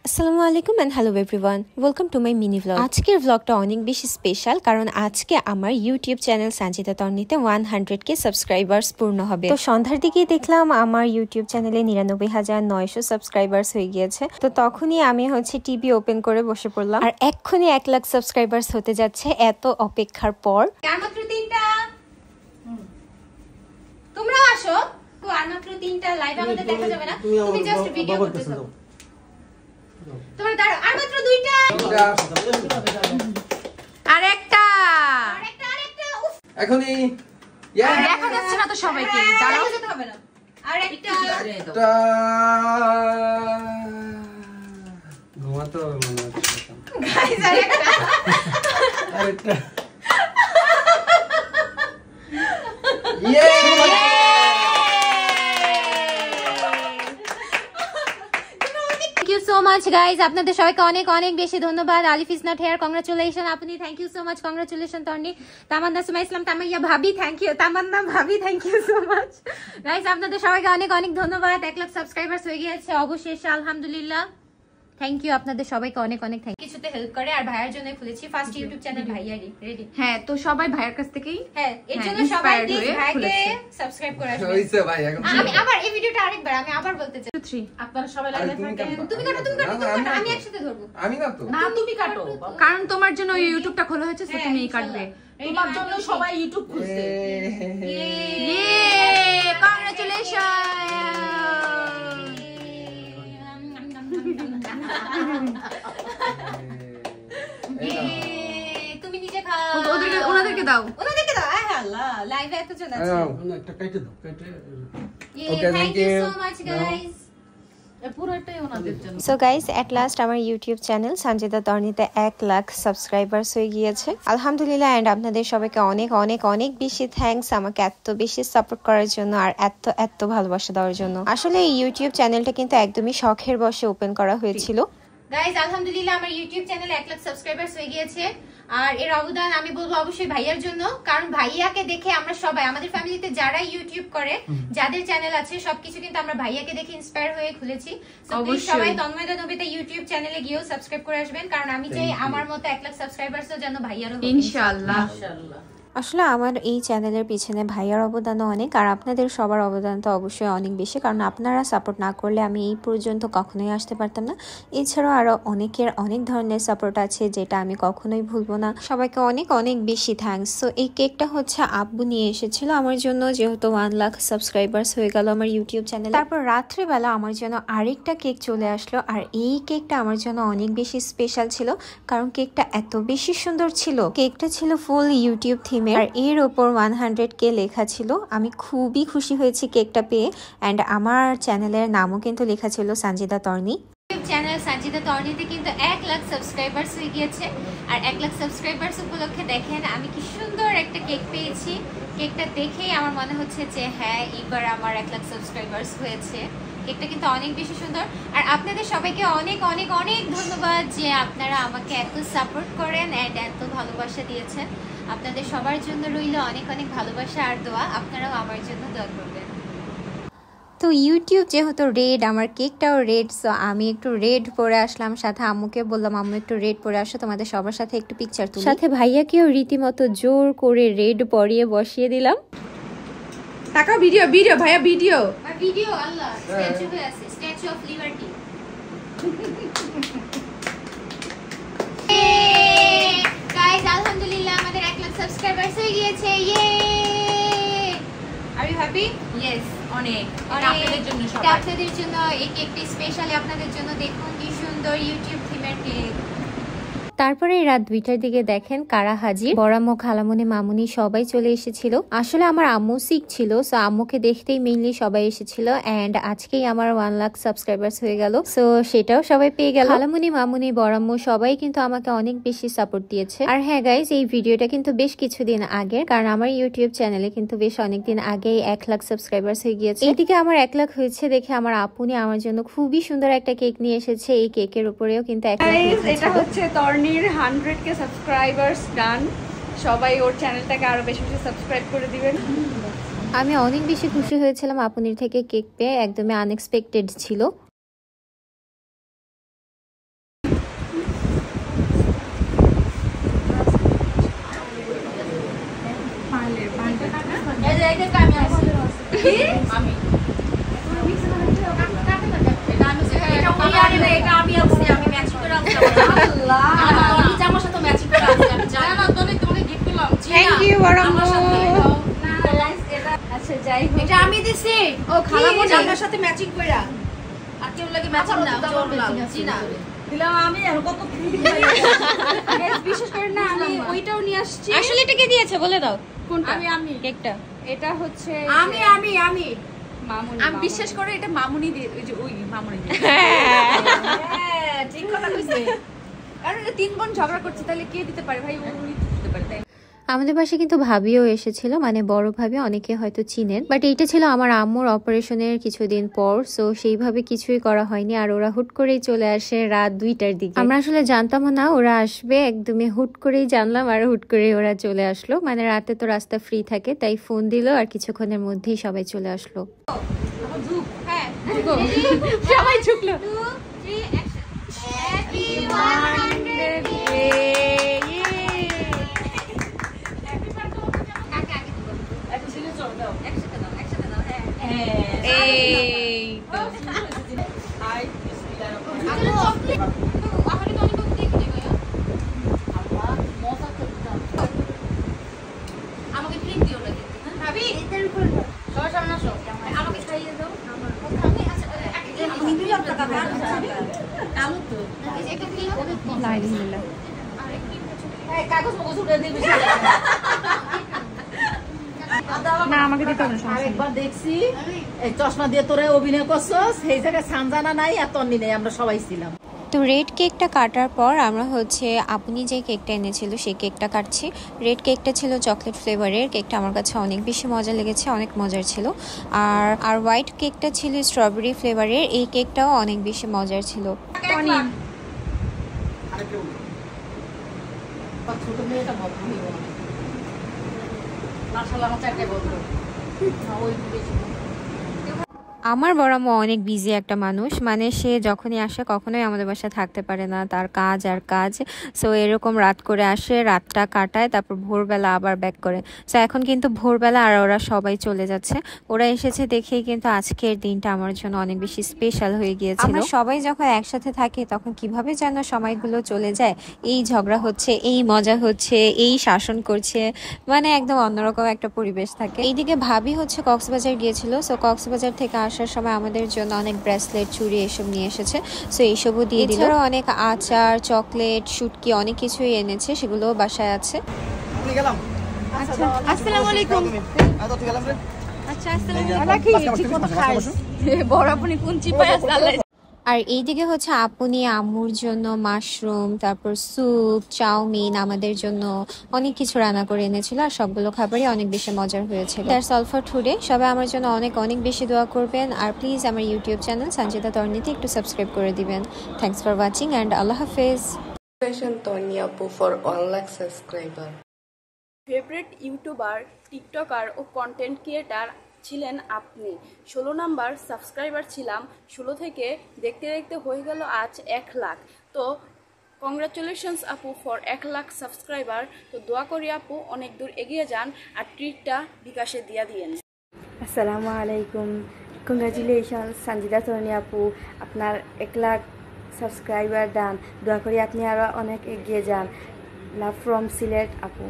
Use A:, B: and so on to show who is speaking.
A: আসসালামু আলাইকুম and hello everyone, welcome to my mini vlog. আজকের ভ্লগটা অনেক বেশি স্পেশাল, কারণ আজকে আমার ইউটিউব চ্যানেল সঞ্জিদা তর্নিতে 100K সাবস্ক্রাইবার্স পূর্ণ হবে। তো সন্ধ্যার দিকেই দেখলাম আমার ইউটিউব চ্যানেলে 99,900 সাবস্ক্রাইবার্স হয়ে গিয়েছে। তো তখনই আমি টিভি ওপেন করে বসে পড়লাম, আর এক্ষুনি 1 লাখ সাবস্ক্রাইবার্স হতে যাচ্ছে এত অপেক্ষার পর।
B: আর মাত্র 3টা, তোমরা আসো। আর মাত্র 3টা লাইভ আমাদের দেখা যাবে না, তুমি জাস্ট ভিডিও করতেছো। তোমার দাঁড়াও, আর মাত্র 2টা, আরেকটা
C: এখনই
B: দেখা যাচ্ছে না তো সবাইকে, দাঁড়াও যেতে হবে না। আরেকটা
C: ঘুমাতে হবে মনে হচ্ছে।
B: গাইস আরেকটা
C: ইয়ে
B: Thank you so much guys, আপনাদের সবাইকে অনেক অনেক বেশি ধন্যবাদ। Alif is not here, congratulation আপনি, thank you so much, congratulation Tarni. Tamanna Suma Islam, Tamaiya ভাবি, থ্যাংক ইউ। তামান্না ভাবি, thank you so much guys, আপনাদের সবাইকে অনেক অনেক ধন্যবাদ। 1 লাখ সাবস্ক্রাইবার্স হয়ে গিয়েছে অবশেষে, আলহামদুলিল্লাহ। থ্যাংক ইউ আপনাদের সবাইকে অনেক অনেক থ্যাংক ইউ। কিছুতে হেল্প করে, আর ভাইয়ার জন্য খুলেছি ফার্স্ট ইউটিউব চ্যানেল ভাইয়ারই। রেডি?
D: হ্যাঁ, তো সবাই ভাইয়ের কাছ থেকেই,
B: হ্যাঁ, এর জন্য সবাই প্লিজ ভাইকে সাবস্ক্রাইব করে আসবেন।
C: হইছে ভাই, এখন
B: আমি আবার এই ভিডিওটা আরেকবার আমি আবার বলতে চাই।
D: 2 3
B: আপনারা সবাই লাইভে থাকেন। তুমি কাটো, আমি একসাথে ধরবো।
C: আমি না তো,
D: না, তুমি কাটো, কারণ তোমার জন্য ইউটিউবটা খোলা হয়েছে, তো তুমি কাটবে।
B: তোমার জন্য সবাই ইউটিউব খুঁজছে।
D: ইয়ে, কংগ্রাচুলেশন।
B: তুমি নিজে খাও,
D: ওনাদেরকে দাও।
B: ওনাদেরকে দাও। আয় আল্লাহ, লাইভে এতজন আছে।
C: একটা কাইটে দাও, কাইটে।
B: Okay, thank you so much guys. পুরোটাই ওনাদের জন্য।
A: সো গাইস, এট লাস্ট আমার ইউটিউব চ্যানেল সঞ্জিদা তর্নিতে 1 লাখ সাবস্ক্রাইবার্স হয়ে গিয়েছে, আলহামদুলিল্লাহ। এন্ড আপনাদের সবাইকে অনেক অনেক অনেক বেশি থ্যাঙ্কস আমাকে এত বেশি সাপোর্ট করার জন্য, আর এত এত ভালোবাসা দেওয়ার জন্য। আসলে এই ইউটিউব চ্যানেলটা কিন্তু একদমই শখের বশে ওপেন করা হয়েছিল।
B: গাইস আলহামদুলিল্লাহ, আমার ইউটিউব চ্যানেলে 1 লাখ সাবস্ক্রাইবার্স হয়ে গিয়েছে, আর এর অবদান আমি বলবো অবশ্যই ভাইয়ার জন্য। কারণ ভাইয়াকে দেখে আমরা সবাই, আমাদের ফ্যামিলিতে যারা ইউটিউব করে, যাদের চ্যানেল আছে, সবকিছু কিন্তু আমরা ভাইয়াকে দেখে ইন্সপায়ার হয়ে খুলেছি। সো প্লিজ সবাই তন্ময়দা নবিতা ইউটিউব চ্যানেলে গিয়েও সাবস্ক্রাইব করে আসবেন, কারণ আমি চাই আমার মতো 1 লাখ সাবস্ক্রাইবার্সও যেন ভাইয়ারও হোক
D: ইনশাআল্লাহ।
A: আসলে আমার এই চ্যানেলের পিছনে ভাইয়ার অবদানও অনেক, আর আপনাদের সবার অবদান তো অবশ্যই অনেক বেশি, কারণ আপনারা সাপোর্ট না করলে আমি এই পর্যন্ত কখনোই আসতে পারতাম না। এছাড়াও আরও অনেকের অনেক ধরনের সাপোর্ট আছে, যেটা আমি কখনোই ভুলবো না। সবাইকে অনেক অনেক বেশি থ্যাঙ্কস। সো এই কেকটা আব্বু নিয়ে এসেছিল আমার জন্য, যেহেতু 1 লাখ সাবস্ক্রাইবার্স হয়ে গেল আমার ইউটিউব চ্যানেলে। তারপর রাত্রিবেলা আমার জন্য আরেকটা কেক চলে আসলো, আর এই কেকটা আমার জন্য অনেক বেশি স্পেশাল ছিল, কারণ কেকটা এত বেশি সুন্দর ছিল। কেকটা ছিল ফুল ইউটিউব থিম, আর এর উপর 100K লেখা ছিল। আমি খুবই খুশি হয়েছি কেকটা পেয়ে, এন্ড আমার চ্যানেলের নামও কিন্তু লেখা ছিল সঞ্জিদা তর্নি।
B: চ্যানেল সঞ্জিদা তর্নিতে কিন্তু 1 লাখ সাবস্ক্রাইবার্স হয়ে গিয়েছে, আর 1 লাখ সাবস্ক্রাইবার্স উপলক্ষে দেখেন আমি কি সুন্দর একটা কেক পেয়েছি। কেকটা দেখেই আমার মনে হচ্ছে যে হ্যাঁ, এবার আমার 1 লাখ সাবস্ক্রাইবার্স হয়েছে। কেকটা কিন্তু অনেক বেশি সুন্দর, আর আপনাদের সবাইকে অনেক অনেক অনেক ধন্যবাদ যে আপনারা আমাকে এত সাপোর্ট করেন এন্ড এত ভালোবাসা দিয়েছেন। আপনাদের সবার জন্য রইল অনেক অনেক ভালোবাসা আর দোয়া, আপনারাও আমার জন্য দোয়া করবেন।
A: তো ইউটিউব যেহেতু রেড, আমার কেকটাও রেড, সো আমি একটু রেড পরে আসলাম। সাথে আম্মুকে বললাম, আম্মু একটু রেড পরে আসো, তোমাদের সবার সাথে একটু পিকচার তুলি। সাথে ভাইয়াকেও রীতিমতো জোর করে রেড পরিয়ে বসিয়ে দিলাম।
D: টাকা ভিডিও ভিডিও ভাইয়া ভিডিও
B: আর ভিডিও আল্লাহ স্ট্যাচু হয়ে আছে, স্ট্যাচু অফ লিবার্টি। গাইস আলহামদুলিল্লাহ, আমাদের 1 লাখ সাবস্ক্রাইবার্স হয়ে গিয়েছে। ইয়ে, আর ইউ হ্যাপি?
D: ইয়েস, অনেক।
B: আপনাদের জন্য সবাই, আপনাদের জন্য এই কেকটি স্পেশালি আপনাদের জন্য। দেখুন কি সুন্দর ইউটিউব থিমের কেক।
A: তারপরে রাত 2টার দিকে দেখেন কারা হাজির। বড় আম্মু, খালামুনি, মামুনি সবাই চলে এসেছিল। আসলে আমার আম্মু সিক ছিল, সো আম্মুকে দেখতেই মেইনলি সবাই এসেছিল। এন্ড আজকেই আমার 1 লাখ সাবস্ক্রাইবার্স হয়ে গেল, সো সেটাও সবাই পেয়ে গেল। খালামুনি, মামুনি, বড় আম্মু সবাই কিন্তু আমাকে অনেক বেশি সাপোর্ট দিয়েছে। আর হ্যাঁ গাইজ, এই ভিডিওটা কিন্তু বেশ কিছুদিন আগে, কারণ আমার ইউটিউব চ্যানেলে কিন্তু বেশ অনেকদিন আগেই 1 লাখ সাবস্ক্রাইবার্স হয়ে গিয়েছে। এইদিকে আমার 1 লাখ হয়েছে দেখে আমার আপুনি আমার জন্য খুবই সুন্দর একটা কেক নিয়ে এসেছে। এই কেকের উপরেও কিন্তু 1 লাখ লেখা
D: এটা
A: ছিল।
D: হচ্ছে তর্নির 100K সাবস্ক্রাইবার্স ডান। সবাই ওর চ্যানেলটাকে আরো বেশি বেশি সাবস্ক্রাইব করে দিবেন।
A: আমি অনেক বেশি খুশি হয়েছিলাম আপুনির থেকে কেক পেয়ে, একদমই আনএক্সপেক্টেড ছিল।
D: আমি
A: থ্যাংক ইউ বড় আম্মু।
D: আচ্ছা যাই হোক,
E: এটা আমি দিছি।
D: ও খালা
E: কি?
D: বোন
E: জামার সাথে ম্যাচিং কইরা। আর কেউ লাগে ম্যাচিং না, জোরলাম। জি না।
D: দিলাম আমি আর কত গাইস, বিশেষ করে না আমি ওইটাও নিয়ে আসছি।
B: আসলে এটা কে দিয়েছে বলে দাও
D: কোনটা?
E: আমি
B: কেকটা।
D: এটা হচ্ছে
E: আমি
D: মামুনি।
E: আমি বিশ্বাস করে এটা মামুনি দিয়ে, ওই যে ওই মামুনি দিয়ে। হ্যাঁ, ঠিক কথা কইছে। কারণ এটা 3 বোন ঝগড়া করছে, তাহলে কে দিতে পারে ভাই? উনি দিতে পারে, তাই না?
A: আমাদের বাসায় কিন্তু ভাবিও এসেছিল, মানে বড় ভাবি, অনেকে হয়তো চিনেন, বাট এইটা ছিল আমার আম্মুর অপারেশনের কিছুদিন পর, সো সেইভাবে কিছুই করা হয়নি। আর ওরা হুট করেই চলে আসে রাত 2টার দিকে। আমরা আসলে জানতামও না ওরা আসবে, একদমই হুট করেই জানলাম আর হুট করেই ওরা চলে আসলো। মানে রাতে তো রাস্তা ফ্রি থাকে, তাই ফোন দিল আর কিছুক্ষণের মধ্যেই সবাই চলে আসলো।
E: হ্যাঁ,
D: সবাই ঝুঁকলো।
E: 2 3 অ্যাকশন। Happy birthday. কাকে আগে দিব? একসাথে দাও, একসাথে দাও, হ্যাঁ।
B: এই তো
E: আমাকে ট্রিট দিও না কিন্তু, হ্যাঁ? ভাবি, সবার সামনে আসো। আমাকে খাইয়ে দাও। কাগজ মগজ উঠে দিবি।
D: না আমাকে দিতে হবে না।
F: আরেকবার দেখছি এই চশমা দিয়ে তোরা অভিনয় করছস, সেই জায়গায় সানজানা নাই আর তন্নি নেই, আমরা সবাই ছিলাম।
A: তো রেড কেকটা কাটার পর আমরা হচ্ছে আপনি যে কেকটা এনেছিল সেই কেকটা কাটছি। রেড কেকটা ছিল চকলেট ফ্লেভারের। কেকটা আমার কাছে অনেক বেশি মজা লেগেছে, অনেক মজার ছিল। আর হোয়াইট কেকটা ছিল স্ট্রবেরি ফ্লেভারের। এই কেকটাও অনেক বেশি মজার ছিল।
F: ছোট মেয়েটা ভদ্র হইব না, মাশাআল্লাহ আমার চারটে ভদ্র। ওই বেশি
A: আমার বড় আম্মু অনেক বিজি একটা মানুষ, মানে সে যখনই আসে কখনোই আমাদের বাসায় থাকতে পারে না, তার কাজ আর কাজ। সো এরকম রাত করে আসে, রাতটা কাটায়, তারপর ভোরবেলা আবার ব্যাক করে। সো এখন কিন্তু ভোরবেলা আর ওরা সবাই চলে যাচ্ছে। ওরা এসেছে দেখেই কিন্তু আজকের দিনটা আমার জন্য অনেক বেশি স্পেশাল হয়ে গিয়েছিল। আমরা সবাই যখন একসাথে থাকি তখন কিভাবে যেন সময়গুলো চলে যায়। এই ঝগড়া হচ্ছে, এই মজা হচ্ছে, এই শাসন করছে, মানে একদম অন্যরকম একটা পরিবেশ থাকে। এইদিকে ভাবি হচ্ছে কক্সবাজার গিয়েছিল। সো কক্সবাজার থেকে আসার সময় আমাদের জন্য অনেক ব্রেসলেট, চুড়ি এসব নিয়ে এসেছে। সো এইসবও দিয়ে দিল। এছাড়াও অনেক আচার, চকলেট, শুটকি, অনেক কিছুই এনেছে, সেগুলো বাসায় আছে।
D: আচ্ছা, আসসালামু আলাইকুম। আচ্ছা, আসসালামু আলাইকুম। বড় আপনি কোন চিপায় আছে আল্লাহ।
A: আর এইদিকে হচ্ছে আপনি আম্মুর জন্য মাশরুম, তারপর স্যুপ, চাউমিন, আমাদের জন্য অনেক কিছু রান্না করে এনেছিল। আর সবগুলো খাবারই অনেক বেশি মজার হয়েছিল। That's all for today. সবাই আমার জন্য অনেক অনেক বেশি দোয়া করবেন। আর প্লিজ আমার ইউটিউব চ্যানেল সঞ্জিতা তর্নিতে একটু সাবস্ক্রাইব করে দিবেন। থ্যাংকস ফর ওয়াচিং অ্যান্ড আল্লাহ হাফেজ।
G: Tony Apu for 1 lakh subscriber.
D: Favourite YouTuber, TikToker ও কন্টেন্ট ক্রিয়েটার ছিলেন আপনি। 16 নাম্বার সাবস্ক্রাইবার ছিলাম। 16 থেকে দেখতে দেখতে হয়ে গেল আজ 1 লাখ। তো কংগ্রাচুলেশনস আপু ফর 1 লাখ সাবস্ক্রাইবার। তো দোয়া করি আপু অনেক দূর এগিয়ে যান আর ট্রিটটা বিকাশে দিয়া দিয়েন।
H: আসসালামু আলাইকুম। কংগ্রাচুলেশন সঞ্জিতা তর্নি আপু, আপনার 1 লাখ সাবস্ক্রাইবার ডান। দোয়া করি আপনি আরও অনেক এগিয়ে যান। লাভ ফ্রম সিলেট আপু।